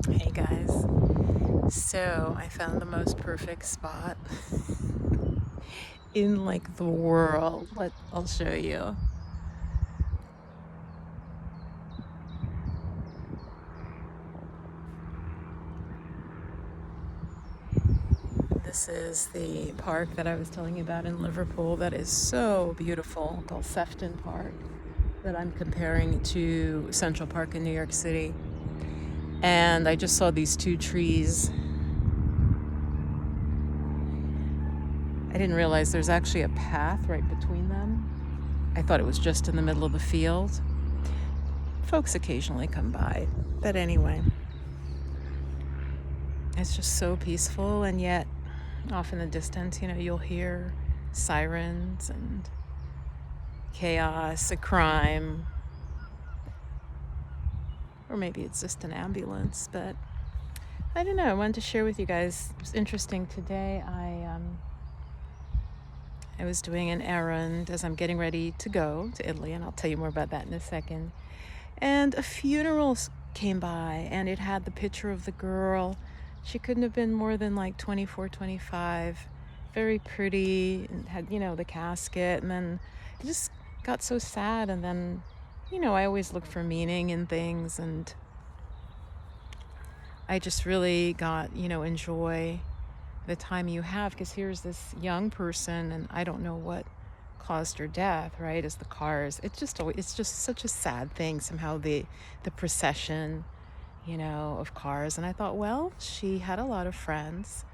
Hey guys, so I found the most perfect spot in like the world. I'll show you. This is the park that I was telling you about in Liverpool that is so beautiful, called Sefton Park, that I'm comparing to Central Park in New York City. And I just saw these two trees. I didn't realize there's actually a path right between them. I thought it was just in the middle of the field. Folks occasionally come by, but anyway, it's just so peaceful, and yet off in the distance, you'll hear sirens and chaos, a crime, or maybe it's just an ambulance, but I don't know. I wanted to share with you guys. It was interesting today. I was doing an errand as I'm getting ready to go to Italy, and I'll tell you more about that in a second. And a funeral came by, and it had the picture of the girl. She couldn't have been more than like 24, 25. Very pretty, and had, the casket. And then it just got so sad. And then, I always look for meaning in things. And I just really got, enjoy the time you have. Because here's this young person, and I don't know what caused her death, right? As the cars, it's just such a sad thing. Somehow the procession, of cars. And I thought, well, she had a lot of friends,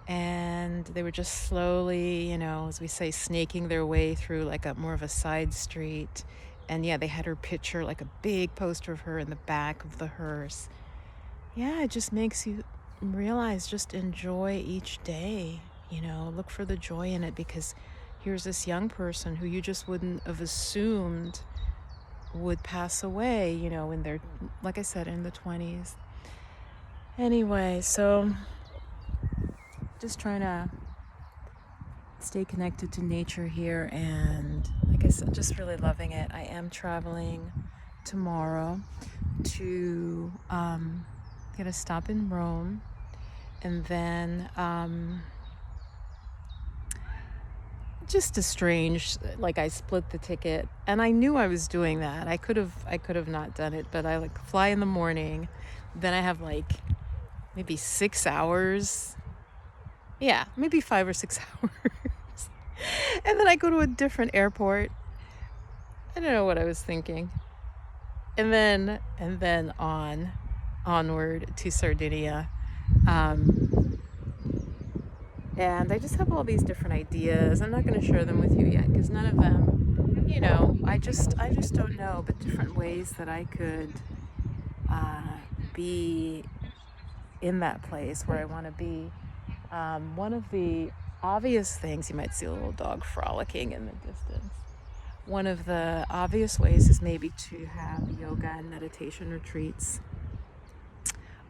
and they were just slowly, as we say, snaking their way through like a more of a side street. And yeah, they had her picture, like a big poster of her in the back of the hearse. Yeah, it just makes you realize, just enjoy each day, look for the joy in it, because here's this young person who you just wouldn't have assumed would pass away, in their, like I said, in the 20s. Anyway, so just trying to stay connected to nature here, and like I said, just really loving it. I am traveling tomorrow to get a stop in Rome, and then just a strange, like, I split the ticket, and I knew I was doing that. I could have not done it, but I like fly in the morning, then I have like maybe 6 hours, yeah, maybe 5 or 6 hours, and then I go to a different airport. I don't know what I was thinking, and then onward to Sardinia. And I just have all these different ideas. I'm not going to share them with you yet, because none of them, I just don't know, but different ways that I could be in that place where I want to be. One of the obvious things, you might see a little dog frolicking in the distance. One of the obvious ways is maybe to have yoga and meditation retreats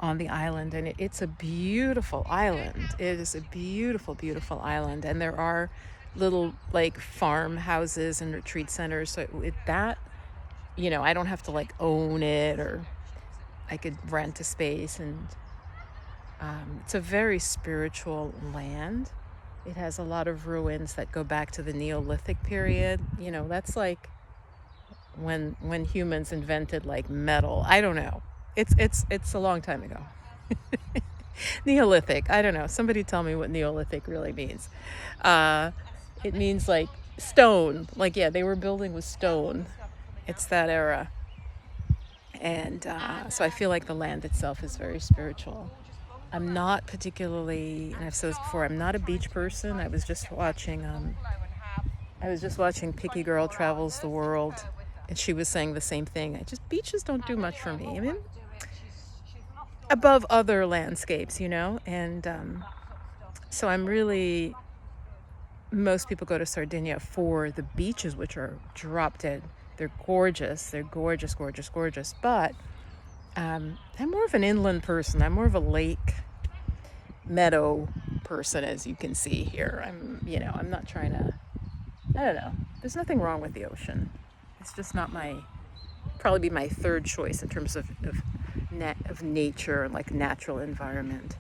on the island, and it's a beautiful island. It is a beautiful, beautiful island, and there are little like farmhouses and retreat centers. So I don't have to like own it, or I could rent a space, and it's a very spiritual land. It has a lot of ruins that go back to the Neolithic period. That's like when humans invented like metal. I don't know. It's a long time ago. Neolithic. I don't know. Somebody tell me what Neolithic really means. It means like stone. Like, yeah, they were building with stone. It's that era. And so I feel like the land itself is very spiritual. I'm not particularly, and I've said this before, I'm not a beach person. I was just watching Picky Girl Travels the World, and she was saying the same thing. Beaches don't do much for me. I mean, above other landscapes, and so most people go to Sardinia for the beaches, which are drop dead. They're gorgeous. They're gorgeous, gorgeous, gorgeous. But I'm more of an inland person. I'm more of a lake meadow person, as you can see here. I'm not trying to, I don't know. There's nothing wrong with the ocean. It's just not probably be my third choice in terms of of nature, like natural environment.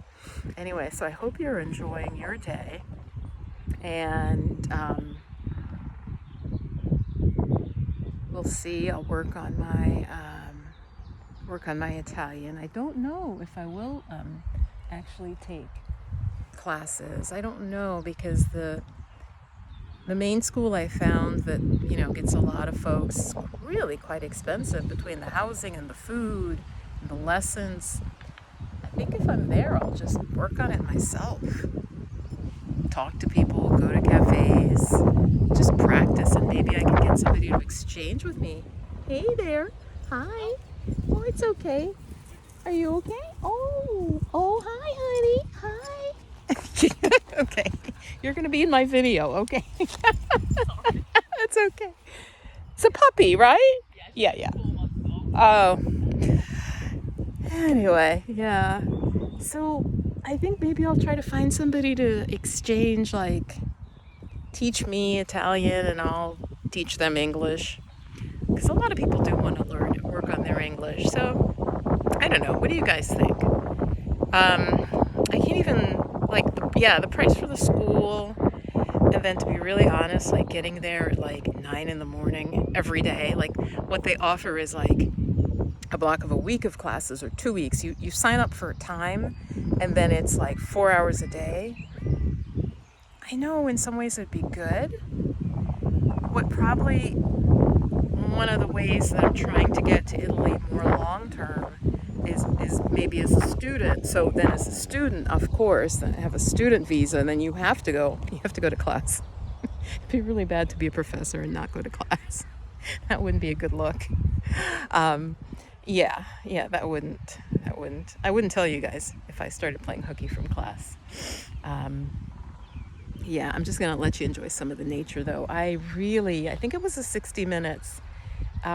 Anyway, so I hope you're enjoying your day, and we'll see. I'll work on my Italian. I don't know if I will actually take classes. I don't know, because the main school I found that, gets a lot of folks, really quite expensive between the housing and the food and the lessons. I think if I'm there, I'll just work on it myself. Talk to people, go to cafes, just practice, and maybe I can get somebody to exchange with me. Hey there. Hi. Oh, it's okay. Are you okay? Oh, hi, honey. Hi. Okay. You're going to be in my video, okay? That's okay. It's a puppy, right? Yeah. Oh. Anyway, yeah. So I think maybe I'll try to find somebody to exchange, like, teach me Italian and I'll teach them English. Because a lot of people do want to work on their English. So, I don't know. What do you guys think? I can't even, the price for the school, and then to be really honest, like getting there at like 9 in the morning every day, like what they offer is like a block of a week of classes or 2 weeks. You sign up for a time, and then it's like 4 hours a day. I know in some ways it'd be good. What probably one of the ways that I'm trying to get to Italy more long term is maybe as a student. So then as a student, of course, I have a student visa, and then you have to go to class. It'd be really bad to be a professor and not go to class. That wouldn't be a good look. Yeah, that wouldn't. I wouldn't tell you guys if I started playing hooky from class. Yeah, I'm just going to let you enjoy some of the nature, though. I think it was the 60 Minutes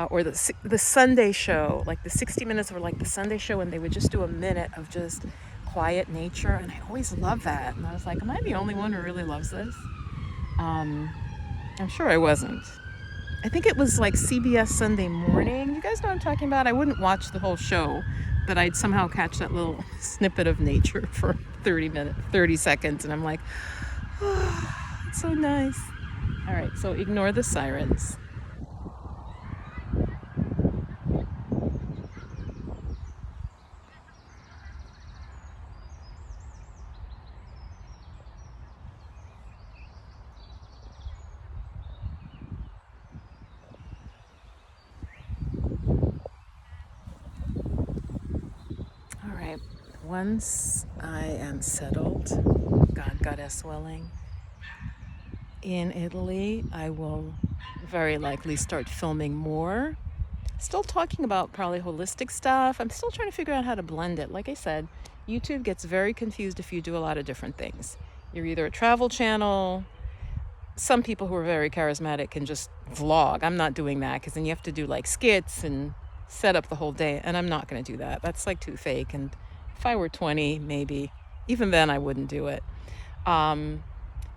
or the Sunday show. Like the 60 Minutes were like the Sunday show, and they would just do a minute of just quiet nature. And I always love that. And I was like, am I the only one who really loves this? I'm sure I wasn't. I think it was like CBS Sunday Morning. You guys know what I'm talking about? I wouldn't watch the whole show, but I'd somehow catch that little snippet of nature for 30 seconds. And I'm like, oh, it's so nice. All right, so ignore the sirens. All right, once I am settled, God, goddess willing, in Italy, I will very likely start filming more. Still talking about probably holistic stuff. I'm still trying to figure out how to blend it. Like I said, YouTube gets very confused if you do a lot of different things. You're either a travel channel. Some people who are very charismatic can just vlog. I'm not doing that, because then you have to do like skits and set up the whole day, and I'm not going to do that. That's like too fake. And if I were 20, maybe, even then I wouldn't do it.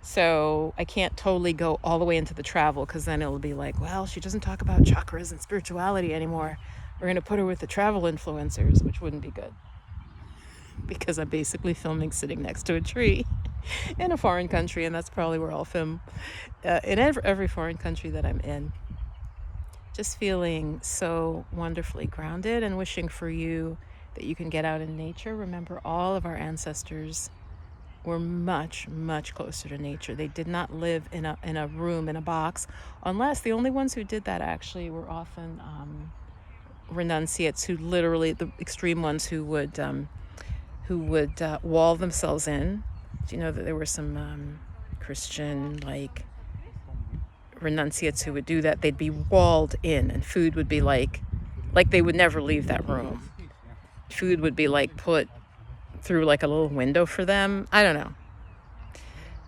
So I can't totally go all the way into the travel, because then it'll be like, well, she doesn't talk about chakras and spirituality anymore. We're going to put her with the travel influencers, which wouldn't be good, because I'm basically filming sitting next to a tree in a foreign country, and that's probably where I'll film in every foreign country that I'm in. Just feeling so wonderfully grounded, and wishing for you that you can get out in nature. Remember, all of our ancestors were much, much closer to nature. They did not live in a room, in a box, unless the only ones who did that actually were often renunciates, who literally, the extreme ones, who would wall themselves in. Do you know that there were some Christian, like, renunciates who would do that? They'd be walled in, and food would be like they would never leave that room. Food would be like put through like a little window for them. I don't know.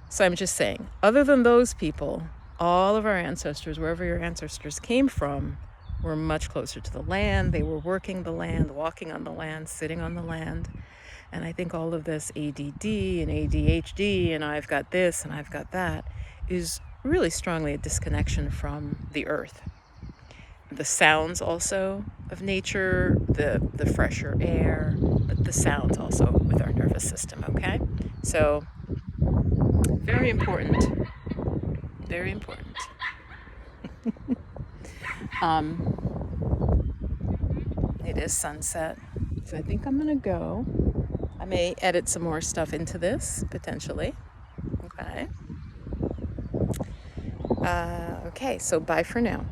So I'm just saying, other than those people, all of our ancestors, wherever your ancestors came from, were much closer to the land. They were working the land, walking on the land, sitting on the land. And I think all of this ADD and ADHD and I've got this and I've got that is really strongly a disconnection from the earth. the sounds also of nature, the fresher air, but the sounds also with our nervous system, okay? So, very important, very important. It is sunset, so I think I'm gonna go. I may edit some more stuff into this, potentially, okay? Okay, so bye for now.